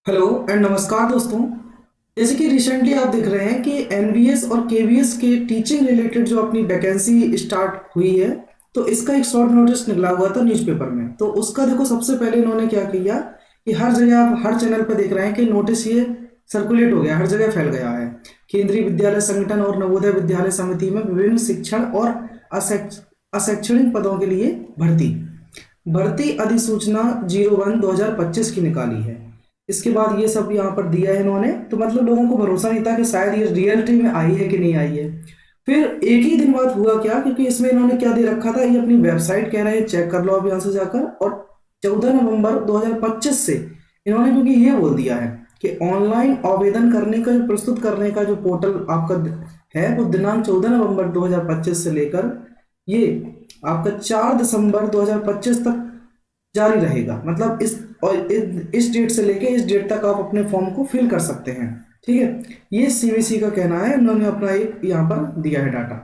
Hello and नमस्कार दोस्तों। जैसे कि रिसेंटली आप देख रहे हैं कि एनवीएस और केवीएस के टीचिंग रिलेटेड जो अपनी वैकेंसी स्टार्ट हुई है, तो इसका एक शॉर्ट नोटिस निकला हुआ था न्यूज़पेपर में। तो उसका देखो, सबसे पहले इन्होंने क्या किया कि हर जगह आप हर चैनल पर देख रहे हैं कि नोटिस ये सर्कुलेट हो गया, हर जगह फैल गया है। केंद्रीय विद्यालय संगठन और नवोदय विद्यालय समिति में विभिन्न शिक्षण और अशैक्षणिक पदों के लिए भर्ती भर्ती अधिसूचना 01/2025 की निकाली है। इसके बाद ये सब यहाँ पर दिया है इन्होंने। तो मतलब लोगों को भरोसा नहीं था कि शायद ये रियलिटी में आई है कि नहीं आई है। फिर एक ही दिन बाद हुआ क्या, क्योंकि इसमें इन्होंने क्या दे रखा था, ये अपनी वेबसाइट कह रहे हैं, चेक कर लो आप यहाँ से जाकर। और 14 नवंबर 2025 से इन्होंने, क्योंकि ये बोल दिया है कि ऑनलाइन आवेदन करने का, जो प्रस्तुत करने का जो पोर्टल आपका है, वो दिनांक 14 नवंबर 2025 से लेकर ये आपका 4 दिसंबर 2025 तक जारी रहेगा। मतलब इस डेट से लेके इस डेट तक आप अपने फॉर्म को फिल कर सकते हैं। ठीक है, ये सीवीसी का कहना है, उन्होंने अपना एक यहाँ पर दिया है डाटा।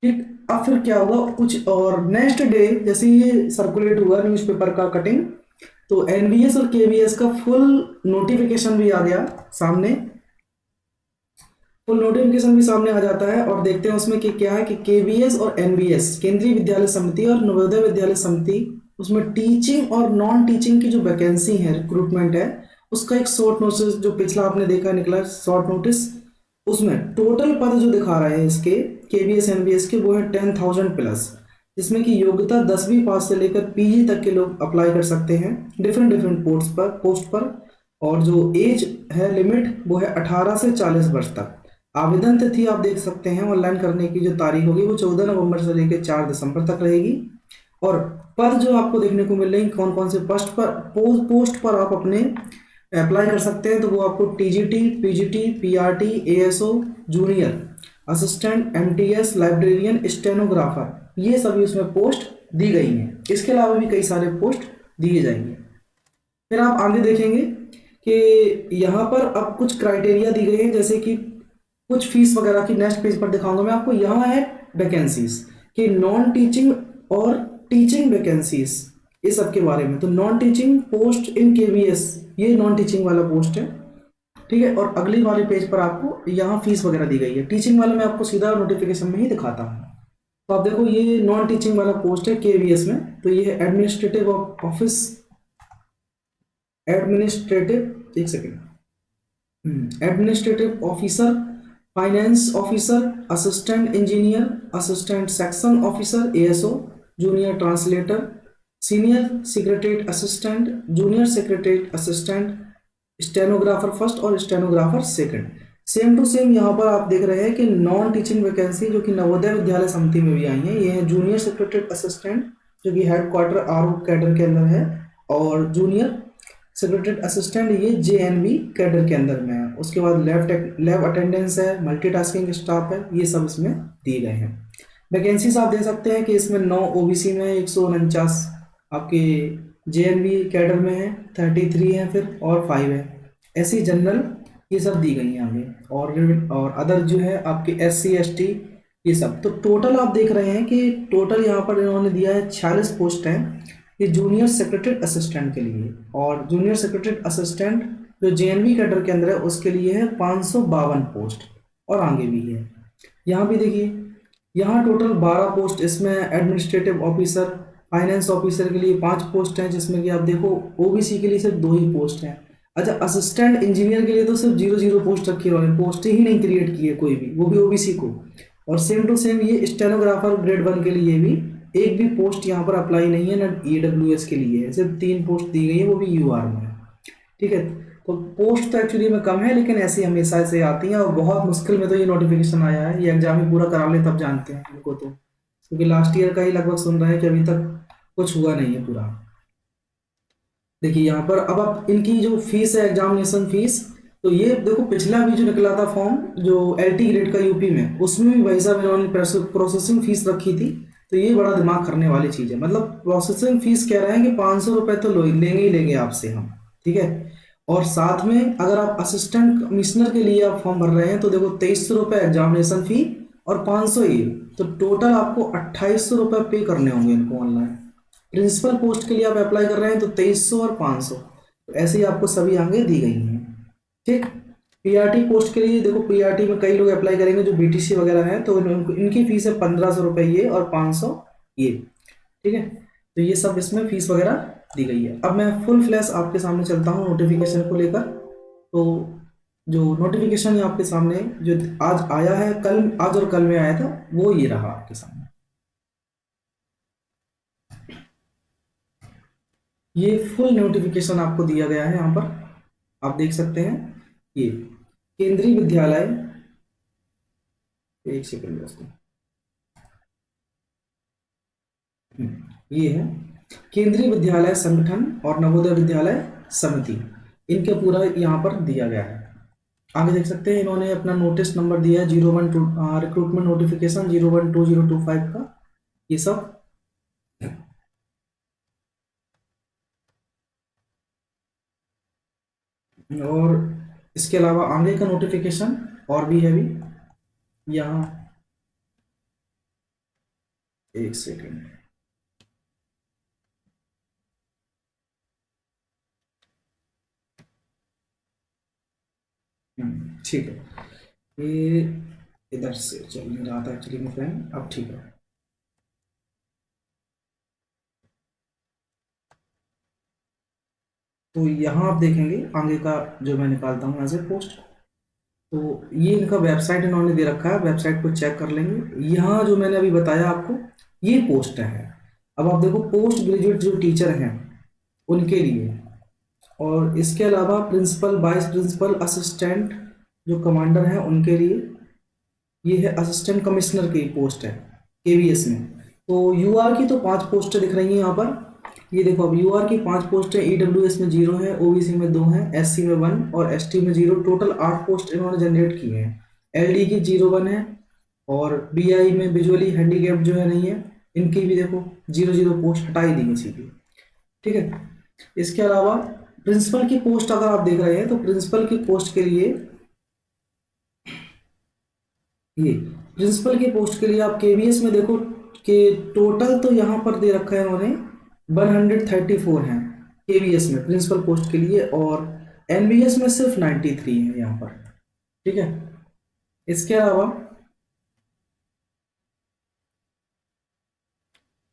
ठीक, अब फिर क्या होगा कुछ और नेक्स्ट डे, जैसे ये सर्कुलेट हुआ न्यूज़पेपर का कटिंग, तो एनवीएस और केवीएस का फुल नोटिफिकेशन भी आ गया सामने। फुल नोटिफिकेशन भी सामने आ जाता है और देखते हैं उसमें कि क्या है कि केवीएस और एनवीएस, केंद्रीय विद्यालय समिति और नवोदय विद्यालय समिति, उसमें टीचिंग और नॉन टीचिंग की जो वैकेंसी है, रिक्रूटमेंट है, उसका एक शॉर्ट नोटिस जो पिछला आपने देखा निकला शॉर्ट नोटिस, उसमें टोटल पद जो दिखा रहे हैं इसके केवीएस एनवीएस के, वो है 10,000 प्लस, जिसमें कि योग्यता 10वीं पास से लेकर पीजी तक के लोग अप्लाई कर सकते हैं डिफरेंट डिफरेंट पोस्ट पर। और जो एज है लिमिट, वो है 18 से 40 वर्ष तक। आवेदन तिथि आप देख सकते हैं, ऑनलाइन करने की जो तारीख होगी वो 14 नवंबर से लेकर 4 दिसंबर तक रहेगी। और पद जो आपको देखने को मिल रही है, कौन कौन से पोस्ट पर आप अपने अप्लाई कर सकते हैं, तो वो आपको TGT, PGT, PRT, ASO, junior assistant, MTS, librarian, stenographer, ये सभी उसमें पोस्ट दी गई हैं। इसके अलावा भी कई सारे पोस्ट दिए जाएंगे। फिर आप आगे देखेंगे कि यहाँ पर अब कुछ क्राइटेरिया दी गई है, जैसे कि कुछ फीस वगैरह की नेक्स्ट पेज पर दिखाऊंगा मैं आपको। यहाँ है वैकेंसीज कि नॉन टीचिंग और टीचिंग वैकेंसीज, ये सब के बारे में। तो नॉन टीचिंग पोस्ट इन केवीएस, ये नॉन टीचिंग वाला पोस्ट है। ठीक है, और अगली वाले पेज पर आपको यहाँ फीस वगैरह दी गई है। टीचिंग वाला मैं आपको सीधा नोटिफिकेशन में ही दिखाता हूँ। तो आप देखो, ये नॉन टीचिंग वाला पोस्ट है केवीएस में, तो ये है एडमिनिस्ट्रेटिव ऑफिस, एडमिनिस्ट्रेटिव, एक second, administrative officer, finance officer, assistant engineer, assistant section officer, ASO, junior translator, senior secretariat assistant, junior secretariat assistant, stenographer first और stenographer second. Same to same यहाँ पर आप देख रहे हैं कि नॉन टीचिंग वैकेंसी जो कि नवोदय विद्यालय समिति में भी आई है, ये है जूनियर सेक्रेटरीट असिस्टेंट, जो कि हेड क्वार्टर आर कैडर के अंदर है, और जूनियर सेक्रेटरीट असिस्टेंट ये जेएनवी कैडर के अंदर में है। उसके बाद लैब अटेंडेंस है, मल्टीटास्किंग स्टाफ है, ये सब इसमें दिए गए हैं। वैकेंसीज आप देख सकते हैं कि इसमें 9 ओबीसी में, 149 आपके जेएनवी कैडर में है, 33 है फिर, और 5 है एससी जनरल, ये सब दी गई हैं आगे। और अदर जो है आपके एससी एसटी, ये सब। तो टोटल आप देख रहे हैं कि टोटल यहाँ पर इन्होंने दिया है 46 पोस्ट हैं ये जूनियर सेक्रेटरीट असिस्टेंट के लिए। और जूनियर सेक्रेटरीट असिस्टेंट जो जेएनवी कैडर के अंदर है, उसके लिए है 552 पोस्ट, और आगे भी है। यहाँ भी देखिए, यहाँ टोटल 12 पोस्ट, इसमें एडमिनिस्ट्रेटिव ऑफिसर, फाइनेंस ऑफिसर के लिए 5 पोस्ट हैं, जिसमें कि आप देखो ओबीसी के लिए सिर्फ 2 ही पोस्ट हैं। अच्छा, असिस्टेंट इंजीनियर के लिए तो सिर्फ 0 पोस्ट रखी, उन्होंने पोस्ट ही नहीं क्रिएट की है कोई भी, वो भी ओबीसी को। और सेम टू सेम ये स्टेनोग्राफर ग्रेड 1 के लिए भी एक भी पोस्ट यहाँ पर अप्लाई नहीं है, ना ईडब्ल्यूएस के लिए है, सिर्फ 3 पोस्ट दी गई है, वो भी यूआर में है। ठीक है, तो पोस्ट तो एक्चुअली में कम है, लेकिन ऐसी हमेशा से आती हैं, और बहुत मुश्किल में तो ये नोटिफिकेशन आया है। ये एग्जाम ही पूरा करा ले तब जानते हैं इनको, तो क्योंकि लास्ट ईयर का ही लगभग सुन रहे हैं कि अभी तक कुछ हुआ नहीं है पूरा। देखिए यहाँ पर अब आप इनकी जो फीस है, एग्जामिनेशन फीस, तो ये देखो पिछला भी जो निकला था फॉर्म जो एलटी ग्रेड का यूपी में, उसमें भी भाई साहब इन्होंने प्रोसेसिंग फीस रखी थी। तो ये बड़ा दिमाग करने वाली चीज़ है। मतलब प्रोसेसिंग फीस कह रहे हैं कि 500 रुपये तो लेंगे ही लेंगे आपसे हम। ठीक है, और साथ में अगर आप असिस्टेंट कमिश्नर के लिए आप फॉर्म भर रहे हैं, तो देखो 2300 रुपये एग्जामिनेशन फी और 500 ये, तो टोटल आपको 2800 रुपये पे करने होंगे इनको ऑनलाइन। प्रिंसिपल पोस्ट के लिए आप अप्लाई कर रहे हैं तो 2300 और 500, तो ऐसे ही आपको सभी आगे दी गई हैं। ठीक। पीआरटी पोस्ट के लिए देखो, पीआरटी में कई लोग अप्लाई करेंगे जो बीटीसी वगैरह है, तो इनकी फीस है 1500 रुपये ये और 500 ये। ठीक है, तो ये सब इसमें फीस वगैरह दी गई है। अब मैं फुल फ्लैश आपके सामने चलता हूँ नोटिफिकेशन को लेकर। तो जो नोटिफिकेशन है आपके सामने जो आज आया है, कल, आज और कल में आया था, वो ये रहा आपके सामने। ये फुल नोटिफिकेशन आपको दिया गया है यहाँ पर, आप देख सकते हैं। ये केंद्रीय विद्यालय, एक सेकंड दोस्तों, ये है केंद्रीय विद्यालय संगठन और नवोदय विद्यालय समिति, इनके पूरा यहाँ पर दिया गया है। आगे देख सकते हैं इन्होंने अपना नोटिस नंबर दिया है 012 रिक्रूटमेंट नोटिफिकेशन 012025 का, ये सब। और इसके अलावा आगे का नोटिफिकेशन और भी है भी यहाँ, एक सेकंड। ठीक है, ये इधर से चल नहीं रहा था एक्चुअली में फ्रेंड, अब ठीक है। तो यहाँ आप देखेंगे आगे का जो मैं निकालता हूँ यहाँ से पोस्ट, तो ये इनका वेबसाइट इन्होंने दे रखा है, वेबसाइट को चेक कर लेंगे। यहाँ जो मैंने अभी बताया आपको, ये पोस्ट है। अब आप देखो, पोस्ट ग्रेजुएट जो टीचर हैं उनके लिए, और इसके अलावा प्रिंसिपल, वाइस प्रिंसिपल, असिस्टेंट जो कमांडर हैं उनके लिए, ये है असिस्टेंट कमिश्नर की पोस्ट है केवीएस में। तो यूआर की तो 5 पोस्टें दिख रही हैं यहाँ पर, ये देखो। अब यूआर की 5 पोस्टें, ईडब्ल्यूएस में 0 है, ओबीसी में 2 है, एससी में 1 और एसटी में 0, टोटल 8 पोस्ट इन्होंने जनरेट की हैं। एलडी की 0-1 है, और बीआई में विजुअली हैंडीकैप जो है नहीं है, इनकी भी देखो 0-0 पोस्ट हटाई दी है सीधी। ठीक है, इसके अलावा प्रिंसिपल की पोस्ट अगर आप देख रहे हैं, तो प्रिंसिपल की पोस्ट के लिए, ये प्रिंसिपल की पोस्ट के लिए आप केवीएस में देखो कि टोटल तो यहाँ पर दे रखा है उन्होंने 134 हैं केवीएस में प्रिंसिपल पोस्ट के लिए, और एनबीएस में सिर्फ 93 है यहाँ पर। ठीक है, इसके अलावा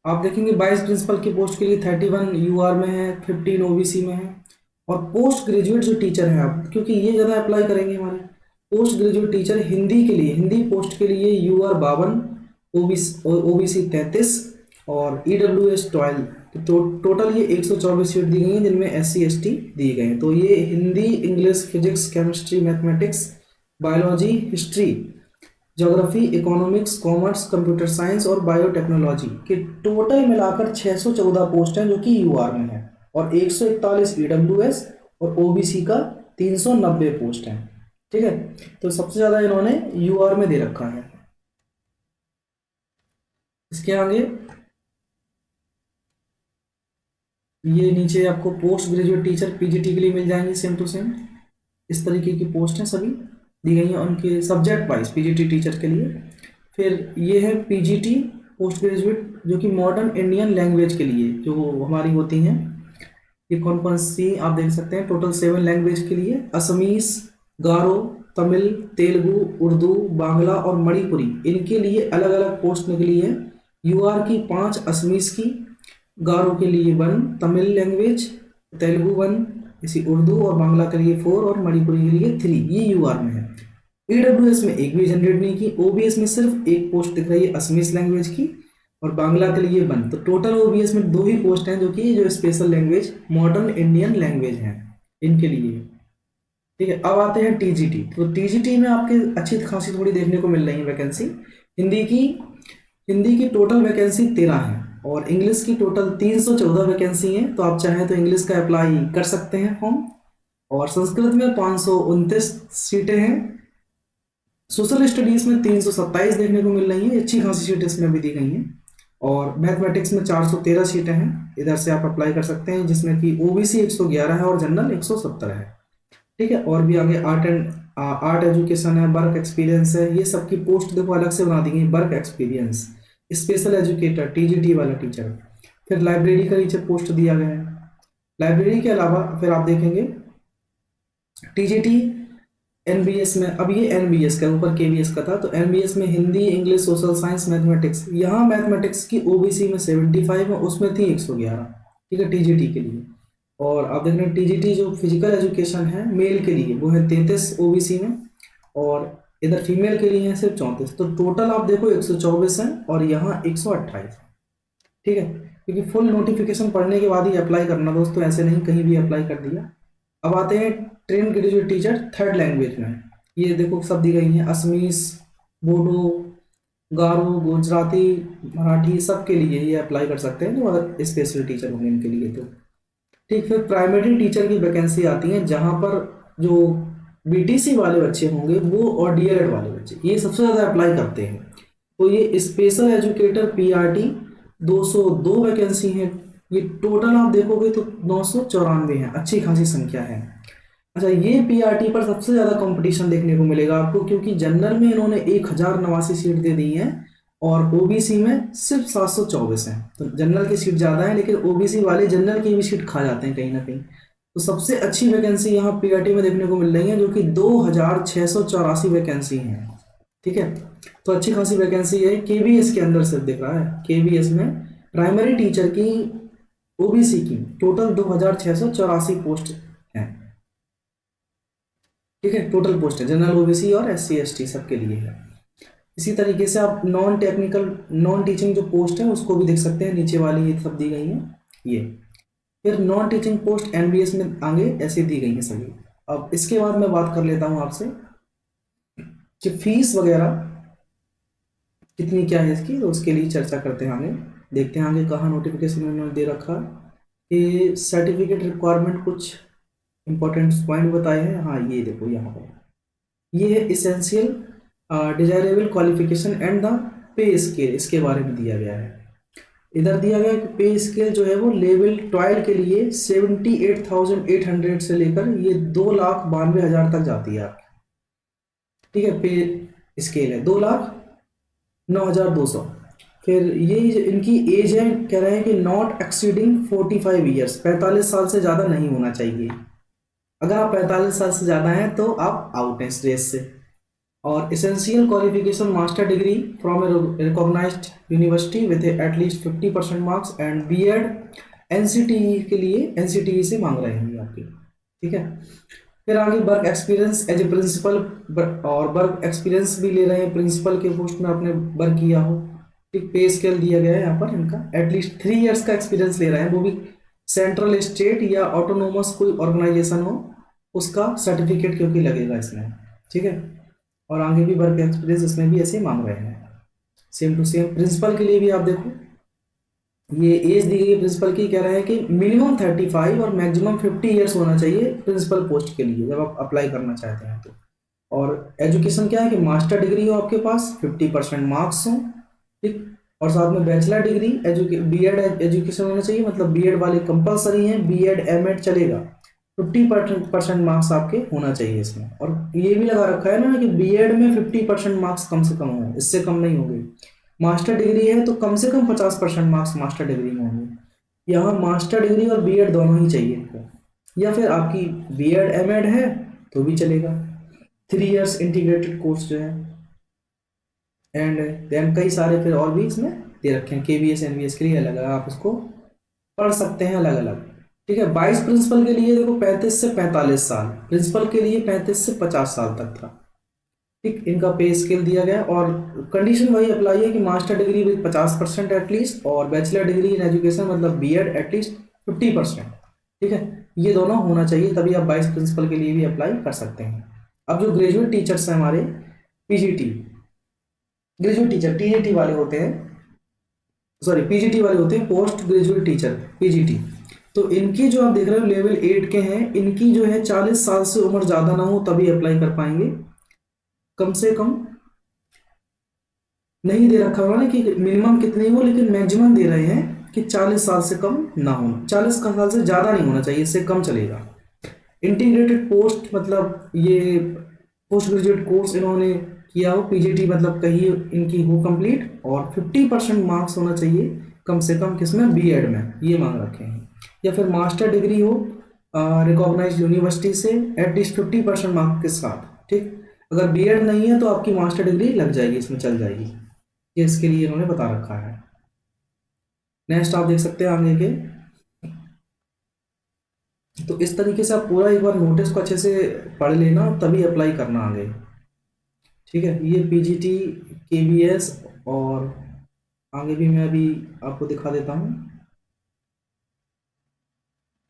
आप देखेंगे वाइस प्रिंसिपल की पोस्ट के लिए 31 यूआर में है, 15 ओबीसी में है। और पोस्ट ग्रेजुएट जो टीचर है, आप क्योंकि ये ज़्यादा अप्लाई करेंगे हमारे, पोस्ट ग्रेजुएट टीचर हिंदी के लिए, हिंदी पोस्ट के लिए यूआर 52, ओबीसी 33 और ईडब्ल्यूएस 12। तो टोटल ये 124 सीट दी गई हैं, जिनमें एससी एसटी दिए गए हैं। तो ये Hindi, English, physics, chemistry, mathematics, biology, history, geography, economics, commerce, computer science और बायोटेक्नोलॉजी के टोटल मिलाकर 614 पोस्ट हैं जो कि यूआर में है, और 141 ईडब्ल्यूएस और ओबीसी का 390 पोस्ट हैं। ठीक है, तो सबसे ज़्यादा इन्होंने यूआर में दे रखा है। इसके आगे ये नीचे आपको पोस्ट ग्रेजुएट टीचर पीजीटी के लिए मिल जाएंगे, सेम टू सेम इस तरीके की पोस्ट हैं, सभी दी गई हैं उनके सब्जेक्ट वाइज पीजीटी टीचर के लिए। फिर ये है पीजीटी पोस्ट ग्रेजुएट जो कि मॉडर्न इंडियन लैंग्वेज के लिए जो हमारी होती हैं, ये कौन कौन सी आप देख सकते हैं, टोटल 7 लैंग्वेज के लिए, असमीस, गारो, तमिल, तेलुगु, उर्दू, बांग्ला और मणिपुरी, इनके लिए अलग अलग पोस्ट निकली है। यूआर की 5, असमीस की, गारो के लिए 1, तमिल लैंग्वेज, तेलुगु 1, इसी उर्दू और बांग्ला के लिए 4 और मणिपुरी के लिए 3, ये यूआर में है। ईडब्ल्यूएस में एक भी जनरेट नहीं की, ओबीएस में सिर्फ एक पोस्ट दिख रही है असमीस लैंग्वेज की, और बांग्ला के लिए 1। तो टोटल ओबीएस में 2 ही पोस्ट हैं जो कि जो special language modern Indian language हैं इनके लिए। ठीक है, अब आते हैं टीजीटी। तो टीजीटी में आपके अच्छी खासी थोड़ी देखने को मिल रही है वैकेंसी। हिंदी की हिंदी की टोटल वैकेंसी 13 है, और इंग्लिश की टोटल 314 वैकेंसी है। तो आप चाहें तो इंग्लिश का अप्लाई कर सकते हैं फॉर्म। और संस्कृत में 529 सीटें हैं। सोशल स्टडीज में 327 देखने को मिल रही है, अच्छी खासी सीटें इसमें भी दी गई हैं। और मैथमेटिक्स में 413 सीटें हैं, इधर से आप अप्लाई कर सकते हैं, जिसमें कि ओबीसी 111 है और जनरल 170 है। ठीक है, और भी आगे आर्ट एजुकेशन है, वर्क एक्सपीरियंस है, ये सब की पोस्ट देखो अलग से बना दी गई। Work experience, special educator, TGT वाला टीचर, फिर लाइब्रेरी का नीचे पोस्ट दिया गया है। लाइब्रेरी के अलावा फिर आप देखेंगे टीजीटी एनबीएस में, अब ये एनबीएस का ऊपर केवीएस का था, तो एनबीएस में Hindi, English, social science, mathematics, यहाँ मैथमेटिक्स की ओबीसी में 75 है, उसमें थी 111। ठीक है, टीजीटी के लिए। और आप देख रहे हैं टीजीटी जो फिजिकल एजुकेशन है मेल के लिए वो है 33 ओबीसी में, और इधर फीमेल के लिए है सिर्फ 34। तो टोटल आप देखो 124 है और यहाँ 128 है। ठीक है, क्योंकि फुल नोटिफिकेशन पढ़ने के बाद ही अप्लाई करना दोस्तों, ऐसे नहीं कहीं भी अप्लाई कर दिया। अब आते हैं train graduate teacher third language में। ये देखो सब दी गई हैं, असमीस, बोडो, गारो, गुजराती, मराठी, सब के लिए ये अप्लाई कर सकते हैं जो अगर स्पेशल टीचर होंगे इनके लिए तो। ठीक, फिर प्राइमरी टीचर की वैकेंसी आती है जहाँ पर जो बीटीसी वाले बच्चे होंगे वो और डीएलएड वाले बच्चे ये सबसे ज़्यादा अप्लाई करते हैं। तो ये स्पेशल एजुकेटर पीआरटी 202 वैकेंसी है। ये टोटल आप देखोगे तो 994 है, अच्छी खासी संख्या है। अच्छा, ये पीआरटी पर सबसे ज़्यादा कंपटीशन देखने को मिलेगा आपको, क्योंकि जनरल में इन्होंने 1089 सीट दे दी हैं और ओबीसी में सिर्फ 724 हैं। तो जनरल की सीट ज़्यादा है, लेकिन ओबीसी वाले जनरल की भी सीट खा जाते हैं कहीं ना कहीं। तो सबसे अच्छी वैकेंसी यहाँ पीआरटी में देखने को मिल रही है, जो कि 2684 वैकेंसी हैं। ठीक है, तो अच्छी खासी वैकेंसी है। केवीएस के अंदर सिर्फ दिख रहा है, केवीएस में प्राइमरी टीचर की ओबीसी की टोटल 2684 पोस्ट हैं। ठीक है, टोटल पोस्ट है, जनरल ओबीसी और एससी एसटी सबके लिए है। इसी तरीके से आप नॉन टेक्निकल नॉन टीचिंग जो पोस्ट है उसको भी देख सकते हैं, नीचे वाली ये सब दी गई हैं ये। फिर नॉन टीचिंग पोस्ट एनबीएस में आगे ऐसे दी गई हैं सभी। अब इसके बाद मैं बात कर लेता हूँ आपसे कि फीस वगैरह कितनी क्या है इसकी, तो उसके लिए चर्चा करते हैं आगे। देखते हैं आगे कहाँ नोटिफिकेशन में उन्होंने दे रखा कि सर्टिफिकेट रिक्वायरमेंट, कुछ इंपॉर्टेंट पॉइंट बताए हैं। हाँ, ये देखो यहाँ पर ये है essential desirable qualification and the pay scale, इसके बारे में दिया गया है। इधर दिया गया कि पे स्केल जो है वो लेवल 12 के लिए 78,800 से लेकर ये 2,92,000 तक जाती है आपकी। ठीक है, पे स्केल है 2,09,200। फिर ये इनकी एज है, कह रहे हैं कि नॉट एक्सीडिंग 45 ईयर्स, 45 साल से ज़्यादा नहीं होना चाहिए। अगर आप 45 साल से ज़्यादा हैं तो आप आउट हैं इस रेस से। और essential qualification master degree from a recognised university with at least 50% marks and BEd NCTE के लिए एनसीटीई से मांग रहे हैं आपके। ठीक है, फिर आगे work experience as a principal, और वर्क एक्सपीरियंस भी ले रहे हैं, प्रिंसिपल के पोस्ट में आपने वर्क किया हो। ठीक, पे स्केल दिया गया है यहाँ पर इनका, एटलीस्ट 3 ईयर्स का एक्सपीरियंस ले रहे हैं, वो भी सेंट्रल, स्टेट या ऑटोनोमस कोई ऑर्गेनाइजेशन हो उसका सर्टिफिकेट क्योंकि लगेगा इसमें। ठीक है, और आगे भी वर्क एक्सपीरियंस इसमें भी ऐसे ही मांग रहे हैं, सेम टू सेम। प्रिंसिपल के लिए भी आप देखो ये एज दी गई है प्रिंसिपल की, कह रहे हैं कि मिनिमम 35 और मैक्सिमम 50 ईयर्स होना चाहिए प्रिंसिपल पोस्ट के लिए जब आप अप्लाई करना चाहते हैं तो। और एजुकेशन क्या है कि मास्टर डिग्री हो आपके पास, 50% मार्क्स हो। ठीक, और साथ में बैचलर डिग्री बीएड एजुकेशन होना चाहिए, मतलब बीएड वाले कंपलसरी हैं, बीएड एमएड चलेगा, 50% मार्क्स आपके होना चाहिए इसमें। और ये भी लगा रखा है ना कि बीएड में 50% मार्क्स कम से कम हो, इससे कम नहीं होंगे। मास्टर डिग्री है तो कम से कम 50% मार्क्स मास्टर डिग्री में होंगे। यहाँ मास्टर डिग्री और बीएड दोनों ही चाहिए इनको, या फिर आपकी बीएड एमएड है तो भी चलेगा। 3 इयर्स इंटीग्रेटेड कोर्स जो है, एंड देन कई सारे फिर और भी इसमें दे रखे हैं, केवीएस एनवीएस के लिए अलग अलग आप इसको पढ़ सकते हैं अलग अलग। ठीक है, वाइस प्रिंसिपल के लिए देखो 35 से 45 साल, प्रिंसिपल के लिए 35 से 50 साल तक था। ठीक, इनका पे स्केल दिया गया और कंडीशन वही अप्लाई है कि मास्टर डिग्री विद 50% एटलीस्ट और बैचलर डिग्री इन एजुकेशन मतलब बीएड एटलीस्ट 50%। ठीक है, ये दोनों होना चाहिए, तभी आप वाइस प्रिंसिपल के लिए भी अप्लाई कर सकते हैं। अब जो ग्रेजुएट टीचर्स हैं हमारे, पीजीटी ग्रेजुएट टीचर, टीजीटी वाले होते हैं, सॉरी पीजीटी वाले होते हैं, पोस्ट ग्रेजुएट टीचर पीजीटी। तो इनकी जो आप देख रहे हो लेवल 8 के हैं, इनकी जो है 40 साल से उम्र ज़्यादा ना हो तभी अप्लाई कर पाएंगे। कम से कम नहीं दे रखा हुआ ना कि मिनिमम कितनी हो, लेकिन मैक्सिमम दे रहे हैं कि 40 साल से कम ना हो, 40 का साल से ज़्यादा नहीं होना चाहिए, इससे कम चलेगा। इंटीग्रेटेड पोस्ट मतलब ये पोस्ट ग्रेजुएट कोर्स इन्होंने किया हो, पीजीटी मतलब कहीं इनकी हो कंप्लीट, और 50% मार्क्स होना चाहिए कम से कम किसमें, बीएड में, ये मांग रखे हैं। या फिर मास्टर डिग्री हो रिकॉग्नाइज यूनिवर्सिटी से एटलीस्ट 50% मार्क के साथ, ठीक। अगर बीएड नहीं है तो आपकी मास्टर डिग्री लग जाएगी, इसमें चल जाएगी, ये इसके लिए इन्होंने बता रखा है। नेक्स्ट आप देख सकते हैं आगे के। तो इस तरीके से आप पूरा एक बार नोटिस को अच्छे से पढ़ लेना, तभी अप्लाई करना आगे, ठीक है। ये पीजीटी, केबीएस और आगे भी मैं अभी आपको दिखा देता हूँ,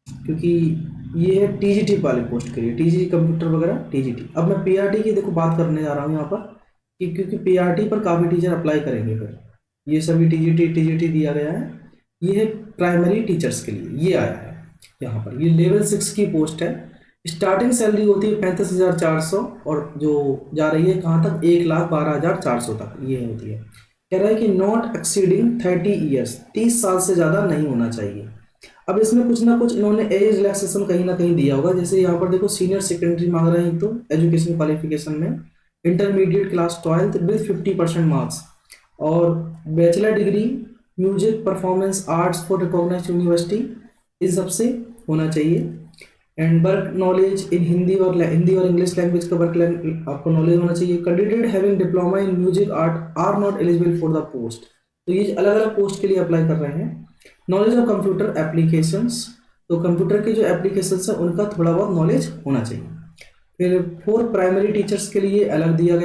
क्योंकि ये है टीजीटी वाले पोस्ट के लिए, टीजी कंप्यूटर वगैरह टीजीटी। अब मैं पीआरटी की देखो बात करने जा रहा हूँ यहाँ पर, कि क्योंकि पीआरटी पर काफ़ी टीचर अप्लाई करेंगे फिर, ये सभी टीजीटी टीजीटी दिया गया है। ये है प्राइमरी टीचर्स के लिए, ये आया है यहाँ पर, ये लेवल 6 की पोस्ट है। स्टार्टिंग सैलरी होती है 35,400 और जो जा रही है कहाँ तक, 1,12,400 तक ये होती है। कह रहा है कि नॉट एक्सीडिंग 30 ईयर्स, 30 साल से ज़्यादा नहीं होना चाहिए। अब इसमें कुछ ना कुछ इन्होंने एज रिलैक्सेशन कहीं ना कहीं दिया होगा, जैसे यहाँ पर देखो सीनियर सेकेंडरी मांग रहे हैं, तो एजुकेशन क्वालिफिकेशन में intermediate class 12th with 50% marks, और bachelor degree music performance arts for recognised university, इस सबसे होना चाहिए। And work knowledge in Hindi और इंग्लिश लैंग्वेज का वर्क आपको नॉलेज होना चाहिए। Candidate having diploma in music art are not eligible for the post, तो ये अलग अलग पोस्ट के लिए अप्लाई कर रहे हैं। नॉलेज ऑफ कंप्यूटर एप्लीकेशंस, तो कंप्यूटर के जो एप्लीकेशंस हैं उनका थोड़ा बहुत नॉलेज होना चाहिए। फिर 4 प्राइमरी टीचर्स के लिए अलग दिया गया